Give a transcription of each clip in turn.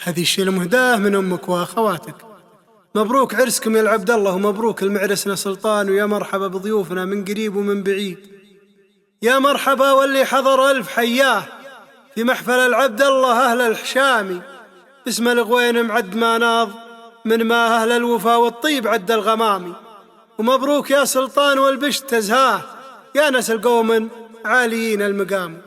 هذه الشيء المهداه من أمك وأخواتك. مبروك عرسكم يا العبد الله، ومبروك المعرسنا سلطان، ويا مرحبا بضيوفنا من قريب ومن بعيد. يا مرحبا واللي حضر ألف حياه في محفل العبد الله أهل الحشامي، اسم الغوين معد ما ناض من ما أهل الوفا والطيب عد الغمامي. ومبروك يا سلطان والبشت تزهاه يا نسل قوم عاليين المقام.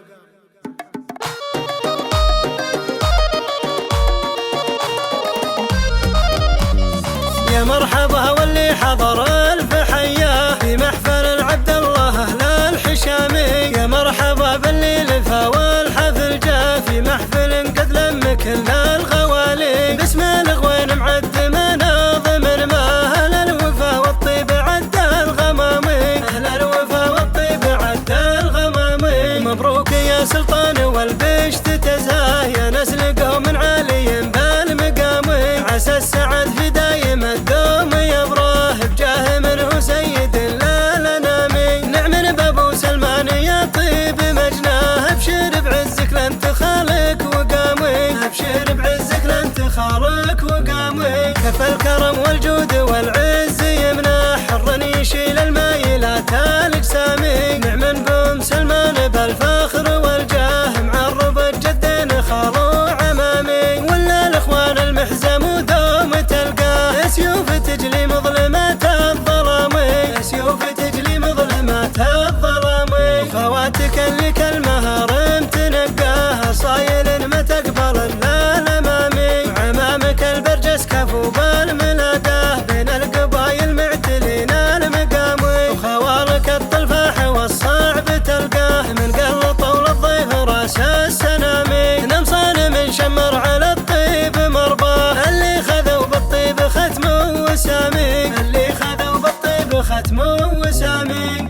يا مرحبا واللي حضر ألف حياه في محفل العبد الله أهل الحشامي. يا مرحبا باللي لفا والحفل جاء في محفل قد لم كل الغوالي، باسم الغوين معد مناظ من ما أهل الوفا والطيب عد الغمامي، أهل الوفا والطيب عد الغمامي. مبروك يا سلطان والبشت تزهاه يا نسل قوم عالي بالمقام، عسى السعد في دايم الدوم يبراه بجاه منه سيد للانامي. نعم بابو سلمان يا طيب مجناه، ابشر بعزك لن تخالك وقامي، ابشر بعزك لن تخالك وقامي. كفى الكرم والجود والعز يمنح، حر يشيل المايلات الاجسامي. نعم بوم سلمان بالفخر والجاه، معرب الجدين خالو عمامي. ولا الاخوان المحزم ودوم تلقاه، سيوف تجلي مظلمات الظلام، سيوف تجلي مظلمات الظلام. خواتك اللي كالمهارم تنقاه، صايل ما تقبل الا الامامي. عمامك البرجس كفو بالمناداه، بين القبايل معتلين المقام. وخوالك الطلفاح والصعب تلقاه، من قل طول الضيف راس السنامي. نمصان من شمر على الطيب مرباه، اللي خذوا بالطيب ختم وسامي، اللي خذوا بالطيب ختم وسامي.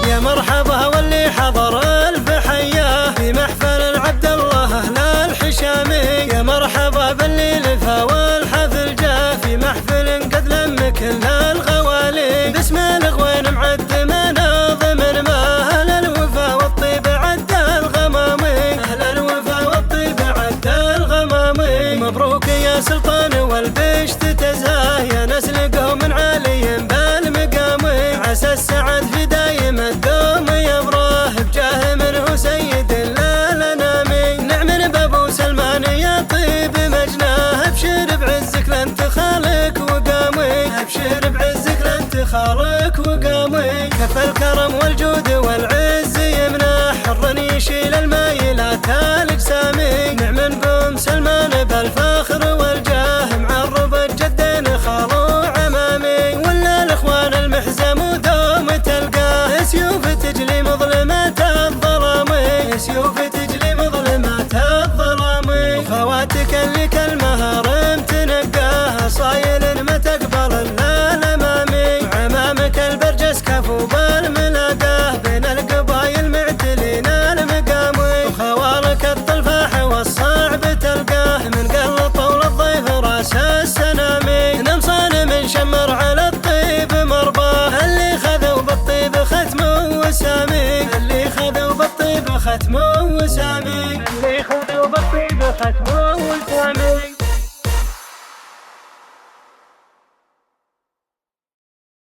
يا مرحبا واللي حضر ألف حياه في محفل العبد الله أهل الحشامي. يا مرحبا باللي لفا والحفل جاء في محفل قد لم كل الغوالي، باسم الغوين معد مناظ من ما أهل الوفا والطيب عد الغمامي، أهل الوفا والطيب عد الغمامي. مبروك يا سلطان والبشت تزهاه يا نسل قوم عالي بالمقام، عسى السعد في دايم الدوم يبراه بجاه منه سيد للانامي. نعم بابو سلمان يا طيب مجناه، ابشر بعزك لن تخالك وقامي، ابشر بعزك لن تخالك وقامي. كفى الكرم والجود والعز يمنح، حر يشيل المايلات الاجسامي. نعم بوم سلمان بالفخر والجاه، معرب الجدين خالو عمامي. ولا الاخوان المحزم ودوم تلقاه، سيوف تجلي مظلمات الظلام، سيوف تجلي مظلمات الظلام. وخواتك اللي كالمهارم تنقاه، صايل ما تقبل الا الامامي. عمامك البرجس كفو بالمناداه، بين القبايل معتلين المقام. وخوالك الطلفاح والصعب تلقاه، من قل طول الضيف راس السنامي. نمصان من شمر على الطيب مرباه، اللي خذوا بالطيب ختم وسامي، اللي خذوا بالطيب ختم وسامي، اللي خذوا بالطيب ختم وسامي.